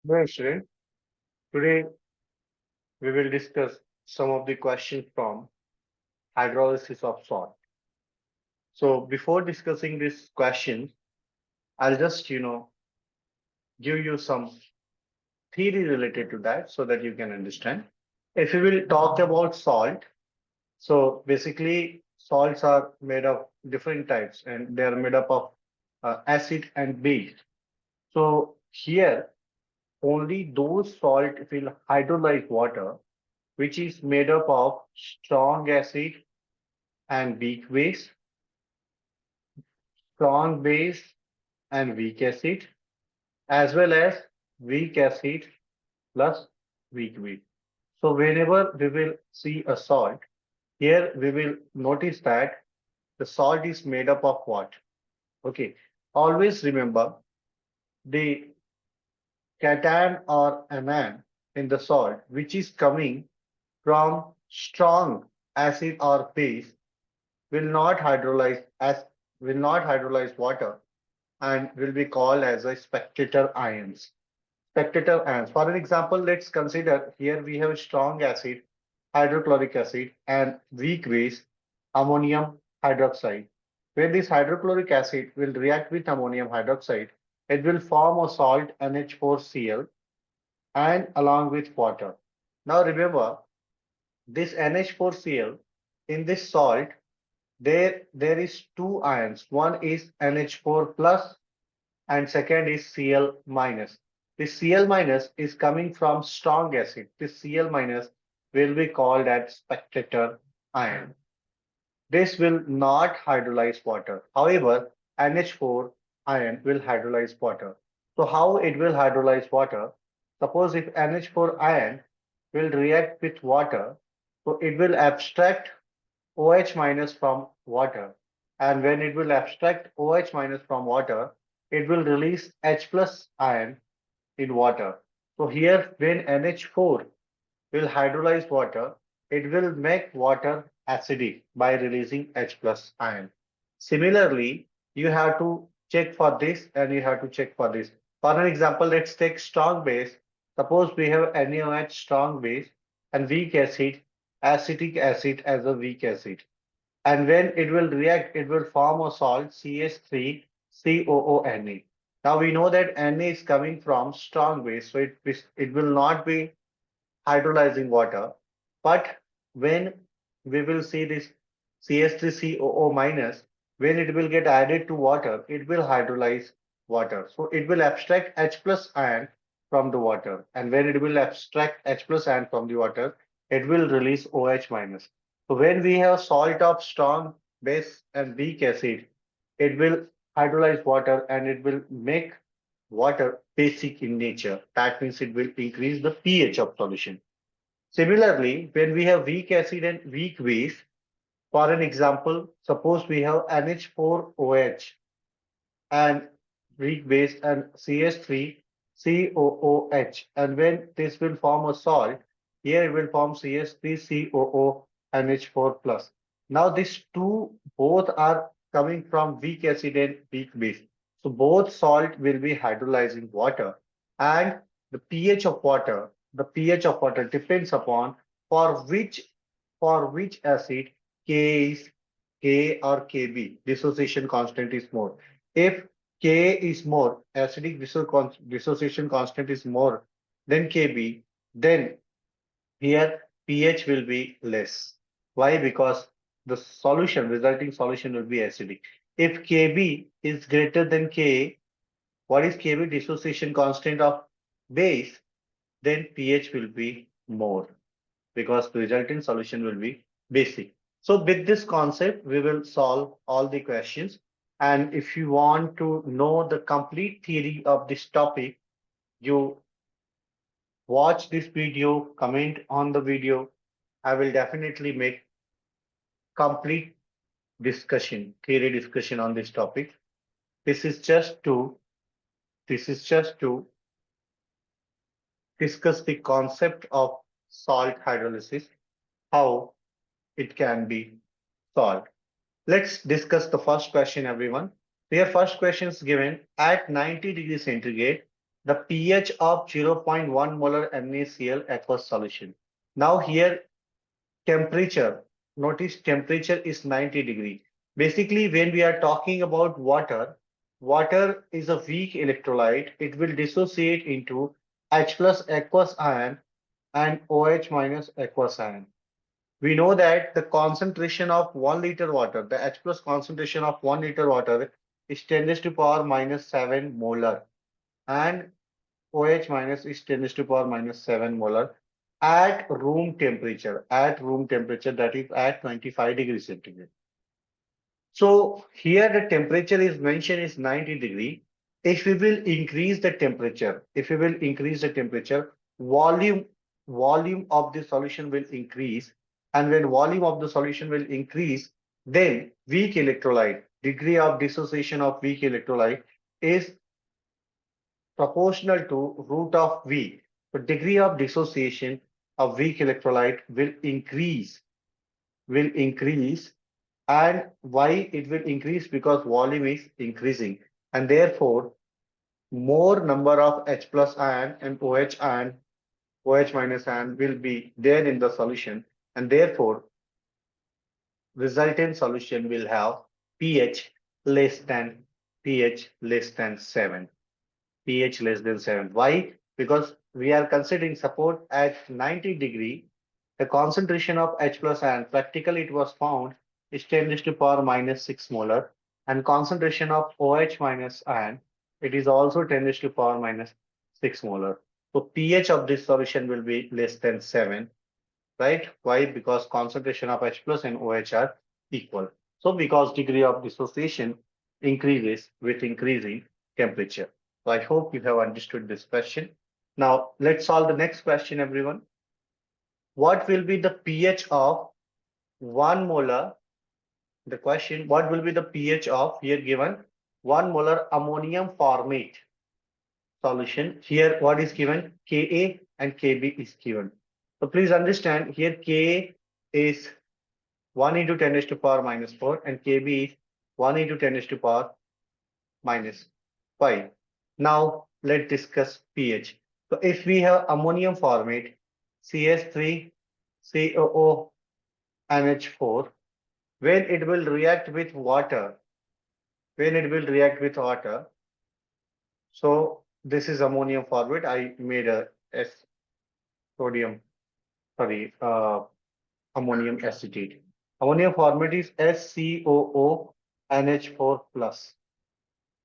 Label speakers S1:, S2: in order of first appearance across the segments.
S1: Well, student, today we will discuss some of the questions from hydrolysis of salt. So before discussing these questions, I'll just, give you some theory related to that so that you can understand. If we will talk about salt, so basically salts are made of different types and they are made up of acid and base. So here only those salt will hydrolyze water which is made up of strong acid and weak base, strong base and weak acid, as well as weak acid plus weak base. So whenever we will see a salt, here we will notice that the salt is made up of what? Okay. Always remember the cation or anion in the salt, which is coming from strong acid or base, will not hydrolyze as will not hydrolyze water and will be called as a spectator ions. Spectator ions. For an example, let's consider here we have strong acid, hydrochloric acid, and weak base, ammonium hydroxide. When this hydrochloric acid will react with ammonium hydroxide, it will form a salt NH4Cl and along with water. Now remember, this NH4Cl in this salt, there is two ions. One is NH4 plus and second is Cl minus. This Cl minus is coming from strong acid. This Cl minus will be called as spectator ion. This will not hydrolyze water. However, NH4 ion will hydrolyze water. So how it will hydrolyze water? Suppose if NH4 ion will react with water, so it will abstract OH minus from water. And when it will abstract OH minus from water, it will release H plus ion in water. So here when NH4 will hydrolyze water, it will make water acidic by releasing H plus ion. Similarly, you have to check for this and you have to check for this. For an example, let's take strong base. Suppose we have NaOH strong base and weak acid, acetic acid as a weak acid. And when it will react, it will form a salt CH3COONA. Now we know that Na is coming from strong base, so it will not be hydrolyzing water. But when we will see this CH3COO minus, when it will get added to water, it will hydrolyze water. So it will abstract H plus ion from the water. And when it will abstract H plus ion from the water, it will release OH minus. So when we have salt of strong base and weak acid, it will hydrolyze water and it will make water basic in nature. That means it will increase the pH of solution. Similarly, when we have weak acid and weak base, for an example, suppose we have NH4OH and weak base and CH3COOH, and when this will form a salt, here it will form CH3COONH4 plus. Now these two both are coming from weak acid and weak base. So both salt will be hydrolyzing water and the pH of water, the pH of water depends upon for which for which acid K is K or Kb, dissociation constant is more. If Ka is more, acidic dissociation constant is more than Kb, then here pH will be less. Why? Because the solution, resulting solution will be acidic. If Kb is greater than Ka, what is Kb? Dissociation constant of base, then pH will be more because the resulting solution will be basic. So with this concept, we will solve all the questions. And if you want to know the complete theory of this topic, you watch this video, comment on the video. I will definitely make complete theory discussion on this topic. This is just to this is just to discuss the concept of salt hydrolysis, how it can be solved. Let's discuss the first question, everyone. Here, first question is given at 90 degrees centigrade. the pH of 0.1 molar NaCl aqueous solution. Now here temperature, notice temperature is 90 degree. Basically, when we are talking about water, water is a weak electrolyte. It will dissociate into H plus aqueous ion and OH minus aqueous ion. We know that the concentration of 1 liter water, the H plus concentration of 1 liter water is 10 raised to power minus 7 molar, and OH minus is 10 raised to power minus 7 molar at room temperature, that is at 25 degrees centigrade. So here the temperature is mentioned is 90 degree. If we will increase the temperature, volume of the solution will increase. And when volume of the solution will increase, then weak electrolyte, degree of dissociation of weak electrolyte is proportional to root of V. The degree of dissociation of weak electrolyte will increase. And why it will increase? Because volume is increasing, and therefore more number of H plus ion and OH minus ion will be there in the solution, and therefore resultant solution will have pH less than pH less than 7. pH less than 7. Why? Because we are considering support at 90 degree, the concentration of H plus ion, practically it was found, is 10 raised to power minus 6 molar, and concentration of OH minus ion, it is also 10 raised to power minus 6 molar. So pH of this solution will be less than 7, right? Why? Because concentration of H plus and OH are equal. So because degree of dissociation increases with increasing temperature. So I hope you have understood this question. Now let's solve the next question, everyone. What will be the pH of 1 molar? The question, what will be the pH of, here given, 1 molar ammonium formate solution? Here what is given? Ka and Kb is given. So please understand, here Ka is 1 into 10 raised to power minus 4 and Kb is 1 into 10 raised to power minus 5. Now let's discuss pH. So if we have ammonium formate, CS3 COO NH4, when it will react with water, so this is ammonium formate. I made a S sodium, sorry, ammonium acetate. Ammonium formate is SCOO NH4 plus.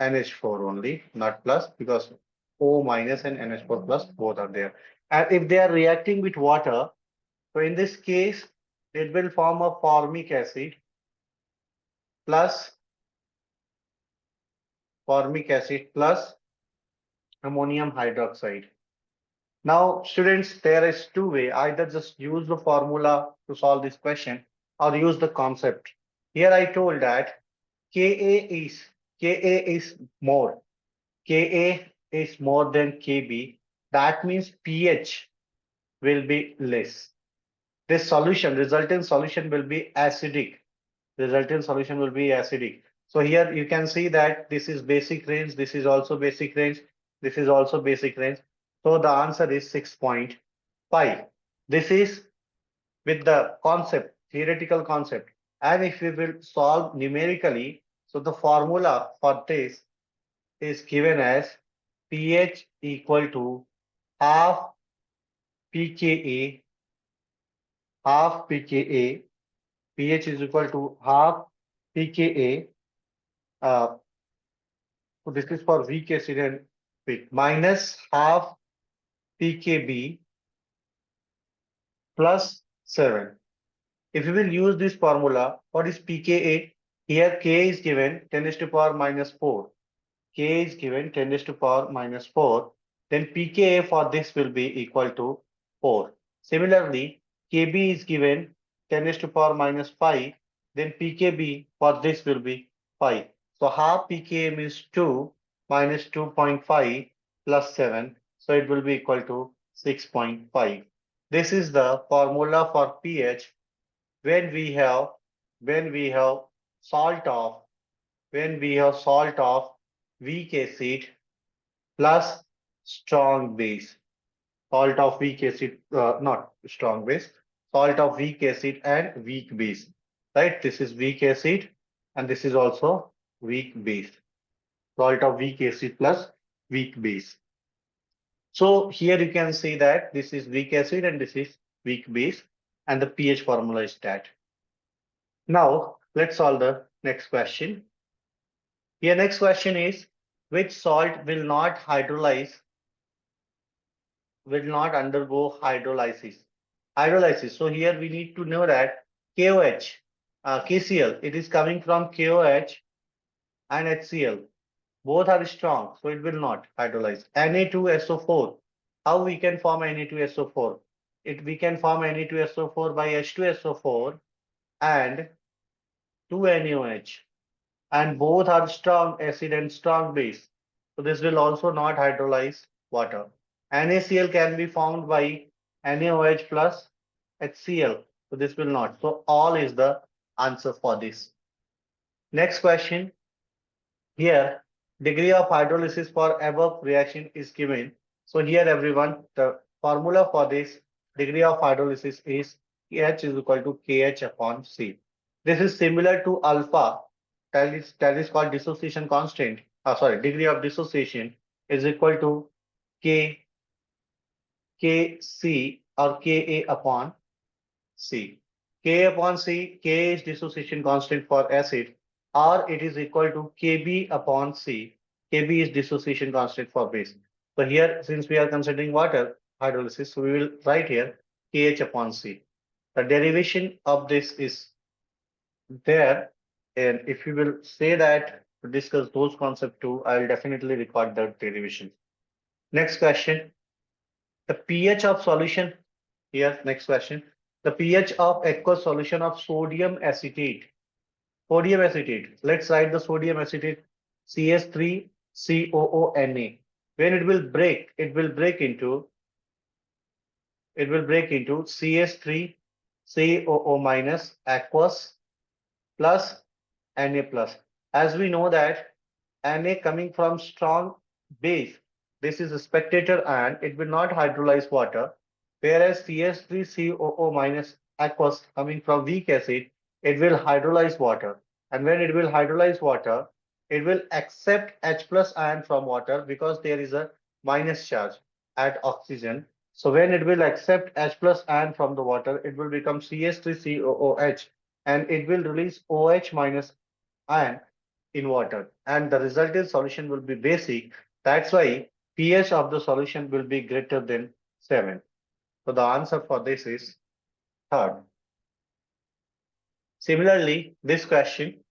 S1: NH4 only, not plus, because O minus and NH4 plus both are there. And if they are reacting with water, so in this case, it will form a plus formic acid plus ammonium hydroxide. Now, students, there is two ways. Either just use the formula to solve this question or use the concept. Here I told that Ka is Ka is more. Ka is more than Kb. That means pH will be less. This solution, resultant solution will be acidic. Resultant solution will be acidic. So here you can see that this is basic range, this is also basic range, this is also basic range. So the answer is 6.5. This is with the concept, theoretical concept. And if we will solve numerically, so the formula for this is given as pH equal to half pKa, half pKa, pH is equal to half pKa. So this is for weak acid and weak, minus half pKb plus 7. If we will use this formula, what is pKa? Here K is given 10 raised to power minus 4. K is given 10 raised to power minus 4. Then pKa for this will be equal to 4. Similarly, Kb is given 10 raised to power minus 5. Then pKb for this will be 5. So half pKa means 2 minus 2.5 plus 7. So it will be equal to 6.5. This is the formula for pH when we have salt of salt of weak acid plus strong base. Salt of weak acid, not strong base, salt of weak acid and weak base. Right? This is weak acid and this is also weak base. Salt of weak acid plus weak base. So here you can see that this is weak acid and this is weak base and the pH formula is that. Now let's solve the next question. Here next question is which salt will not undergo hydrolysis. Hydrolysis. So here we need to know that KOH, KCl, it is coming from KOH and HCl. Both are strong, so it will not hydrolyze. Na2SO4. How we can form Na2SO4? We can form Na2SO4 by H2SO4 and 2NaOH. And both are strong acid and strong base. So this will also not hydrolyze water. NaCl can be found by NaOH plus HCl. So this will not. So all is the answer for this. Next question. Here, degree of hydrolysis for above reaction is given. So here everyone, the formula for this degree of hydrolysis is KH is equal to KH upon C. This is similar to alpha, that is called dissociation constant. Sorry, degree of dissociation is equal to K Kc or Ka upon C. K upon C, K is dissociation constant for acid, or it is equal to Kb upon C. Kb is dissociation constant for base. So here, since we are considering water hydrolysis, so we will write here Kh upon C. The derivation of this is there, and if you will say that to discuss those concepts too, I will definitely record the derivation. Next question, the pH of solution. Here, next question. The pH of aqueous solution of sodium acetate. Sodium acetate. Let's write the sodium acetate CS3COONA. When it will break into CS3COO minus aqueous plus Na plus. As we know that Na coming from strong base, this is a spectator and it will not hydrolyze water, whereas CS3COO minus aqueous coming from weak acid, it will hydrolyze water. And when it will hydrolyze water, it will accept H plus ion from water because there is a minus charge at oxygen. So when it will accept H plus ion from the water, it will become CS3COOH and it will release OH minus ion in water. And the resultant solution will be basic. That's why pH of the solution will be greater than 7. So the answer for this is third. Similarly, this question,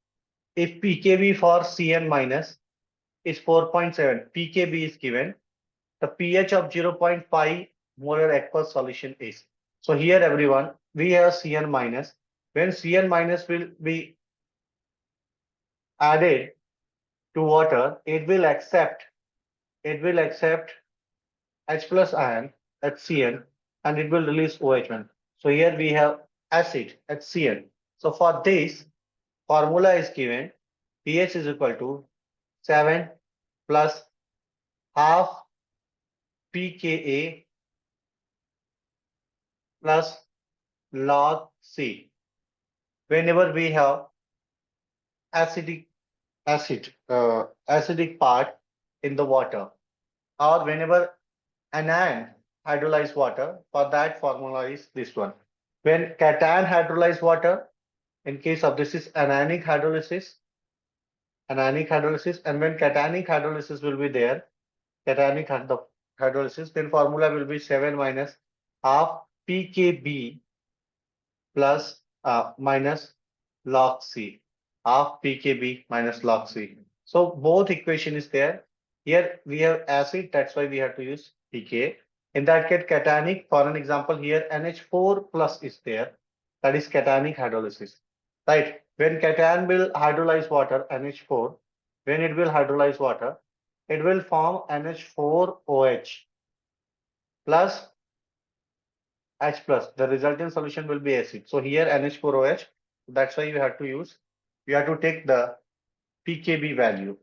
S1: if pKb for Cn minus is 4.7, pKb is given, the pH of 0.5 molar aqueous solution is. So here everyone, we have Cn minus. When Cn minus will be added to water, it will accept H plus ion HCl and it will release OH1. So here we have acid HCl. So for this formula is given pH is equal to 7 plus half pKa plus log C. Whenever we have acidic part in the water, or whenever anion hydrolyzed water, for that formula is this one. When cation hydrolyzed water, in case of this is anionic hydrolysis, and when cationic hydrolysis will be there, hydrolysis, then formula will be 7 minus half pKb plus minus log C, half pKb minus log C. So both equation is there. Here we have acid, that's why we have to use pK. In that case, cationic, for an example, here NH4 plus is there. That is cationic hydrolysis, right? When cation will hydrolyze water, NH4, when it will hydrolyze water, it will form NH4OH plus H plus. The resultant solution will be acid. So here NH4OH. That's why you have to take the pKb value.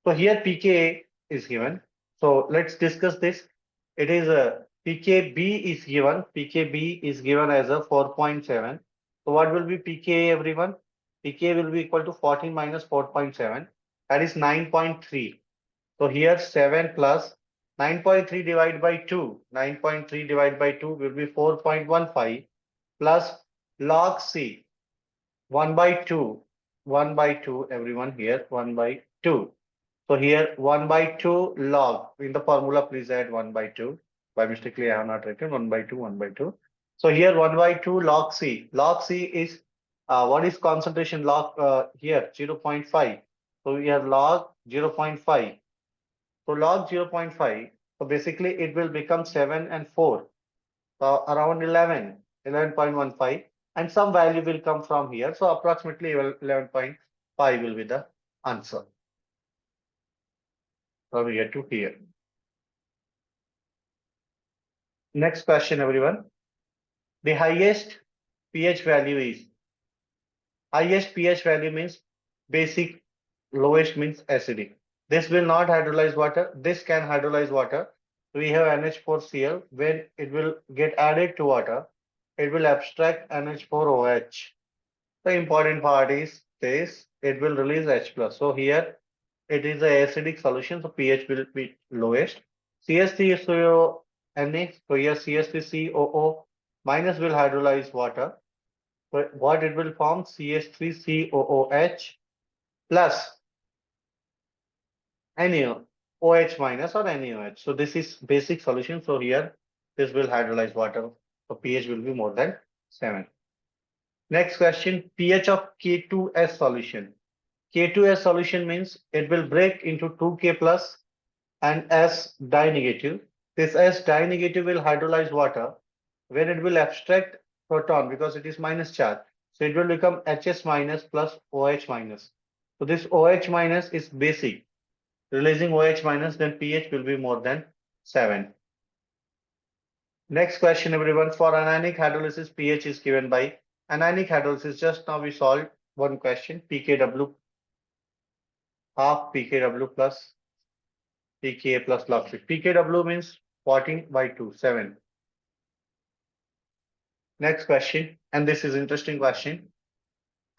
S1: So here pKa is given. So let's discuss this. It is a pKb is given. pKb is given as a 4.7. So what will be pKa, everyone? pKa will be equal to 14 minus 4.7. That is 9.3. So here 7 plus 9.3 divided by 2. 9.3 divided by 2 will be 4.15 plus log C 1 by 2. 1 by 2, everyone here 1 by 2. So here 1 by 2 log. In the formula, please add 1 by 2. By mistakenly, I have not written 1 by 2, 1 by 2. So here 1 by 2 log C. Log C is what is concentration log here 0.5. So we have log 0.5. So log 0.5. So basically it will become 7 and 4. So around 11, 11.15, and some value will come from here. So approximately 11.5 will be the answer from here to here. Next question, everyone. The pH value is highest pH value means basic, lowest means acidic. This will not hydrolyze water. This can hydrolyze water. We have NH4Cl. When it will get added to water, it will abstract NH4OH. The important part is this, it will release H plus. So here it is a acidic solution, so pH will be lowest. CH3CONA, so here CH3COO minus will hydrolyze water. So what it will form? CH3COOH plus NaO, OH minus or NaOH. So this is basic solution. So here this will hydrolyze water. So pH will be more than 7. Next question, pH of K2S solution. K2S solution means it will break into 2K plus and S dye negative. This S dye negative will hydrolyze water when it will abstract proton because it is minus charge. So it will become HS minus plus OH minus. So this OH minus is basic. Releasing OH minus, then pH will be more than 7. Next question, everyone. For anionic hydrolysis, pH is given by anionic hydrolysis. Just now we solved one question, pKw half pKw plus pKa plus log C. pKw means 14 by 2, 7. Next question, and this is interesting question.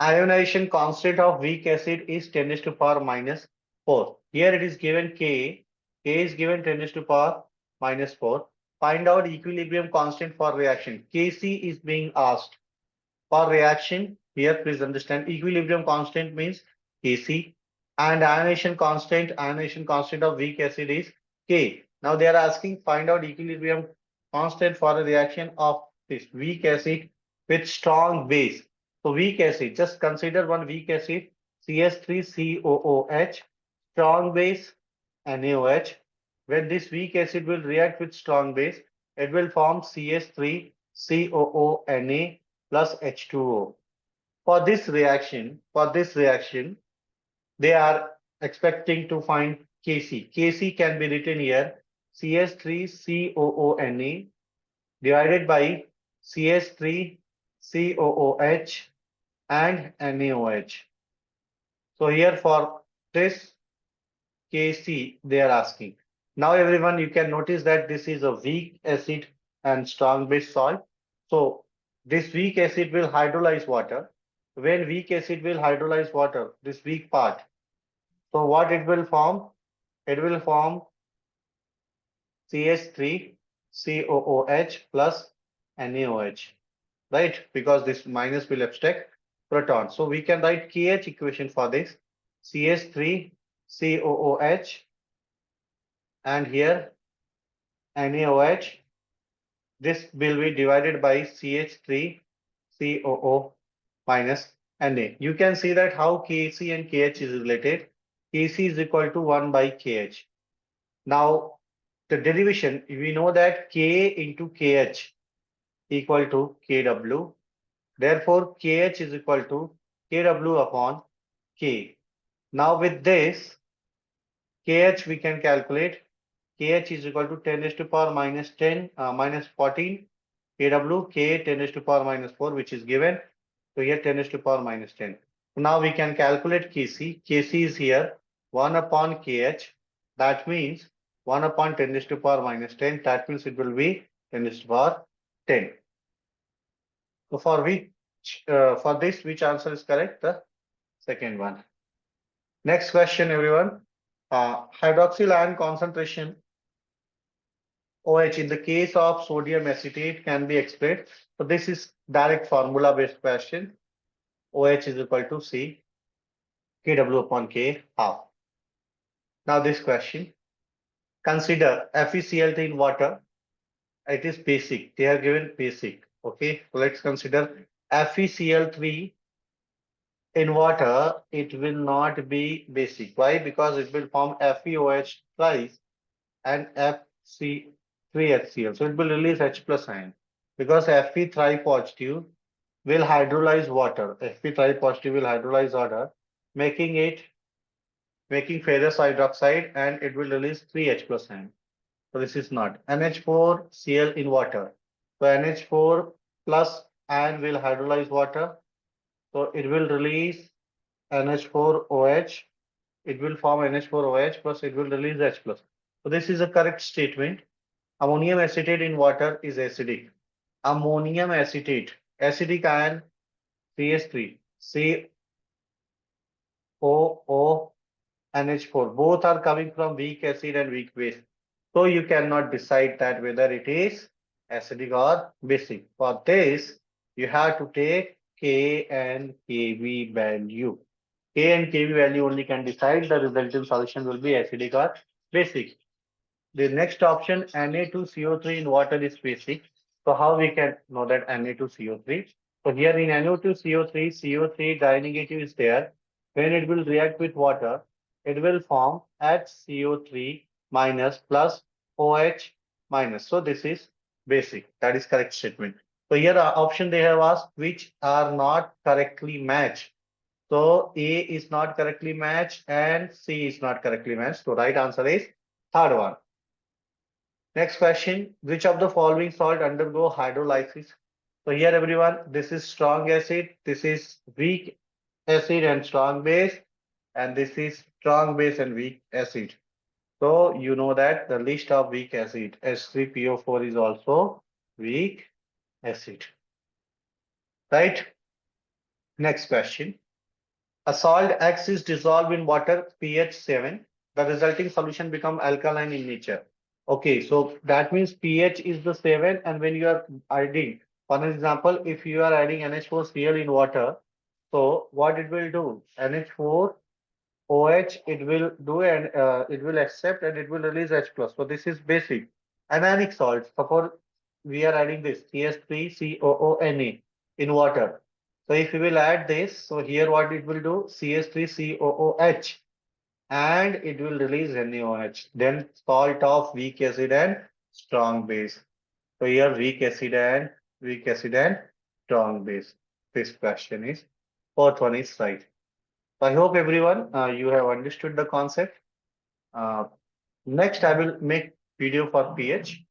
S1: Ionization constant of weak acid is 10 raised to power minus 4. Here it is given K. K is given 10 raised to power minus 4. Find out equilibrium constant for reaction. Kc is being asked. For reaction, here please understand equilibrium constant means Kc and ionization constant of weak acid is K. Now they are asking find out equilibrium constant for a reaction of this weak acid with strong base. So weak acid, just consider one weak acid CH3COOH, strong base NaOH. When this weak acid will react with strong base, it will form CH3COONA plus H2O. For this reaction, they are expecting to find Kc. Kc can be written here CH3COONA divided by CH3COOH and NaOH. So here for this Kc they are asking. Now everyone you can notice that this is a weak acid and strong base salt. So this weak acid will hydrolyze water. When weak acid will hydrolyze water, this weak part. So what it will form? It will form CH3COOH plus NaOH, right? Because this minus will abstract proton. So we can write KH equation for this CH3COOH and here NaOH. This will be divided by CH3COO minus Na. You can see that how Kc and Kh is related. Kc is equal to 1 by Kh. Now the derivation, we know that Ka into Kh equal to Kw. Therefore, Kh is equal to Kw upon K. Now with this, Kh we can calculate. Kh is equal to 10 raised to power minus 10 minus 14. Kw K 10 raised to power minus 4 which is given. So here 10 raised to power minus 10. Now we can calculate Kc. Kc is here 1 upon Kh. That means 1 upon 10 raised to power minus 10. That means it will be 10 raised to power 10. So for this, which answer is correct? The second one. Next question, everyone. Hydroxyl ion concentration OH in the case of sodium acetate can be explained. So this is direct formula based question. OH is equal to C Kw upon K half. Now this question. Consider FeCl3 in water. It is basic. They are given basic. Okay. So let's consider FeCl3 in water. It will not be basic. Why? Because it will form FeOH twice and FC3HCl. So it will release H plus ion because Fe3 positive will hydrolyze water. Fe3 positive will hydrolyze water, making ferrous hydroxide, and it will release 3H plus ion. So this is not NH4Cl in water. So NH4 plus ion will hydrolyze water. So it will release NH4OH. It will form NH4OH plus it will release H plus. So this is a correct statement. Ammonium acetate in water is acidic. Ammonium acetate, acidic ion CH3, COO, NH4. Both are coming from weak acid and weak base. So you cannot decide that whether it is acidic or basic. For this, you have to take K and Kv value. K and Kv value only can decide the resultant solution will be acidic or basic. The next option, Na2CO3 in water is basic. So how we can know that Na2CO3? So here in NO2CO3, CO3 di-negative is there. When it will react with water, it will form HCO3 minus plus OH minus. So this is basic. That is correct statement. So here option they have asked which are not correctly matched. So A is not correctly matched and C is not correctly matched. So right answer is third one. Next question, which of the following salt undergo hydrolysis? So here everyone, this is strong acid, this is weak acid and strong base, and this is strong base and weak acid. So you know that the list of weak acid, H3PO4 is also weak acid, right? Next question. A salt X is dissolved in water pH 7. The resulting solution become alkaline in nature. Okay, so that means pH is the 7, and when you are adding, for example, if you are adding NH4Cl in water, so what it will do? NH4OH it will do and it will accept and it will release H plus. So this is basic. Anionic salts. Suppose we are adding this CH3COONA in water. So if we will add this, so here what it will do? CH3COOH and it will release NaOH. Then salt of weak acid and strong base. So here weak acid and strong base. This question is fourth one is right. So I hope everyone you have understood the concept. Uh, Next I will make video for pH.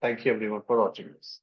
S1: Thank you everyone for watching this.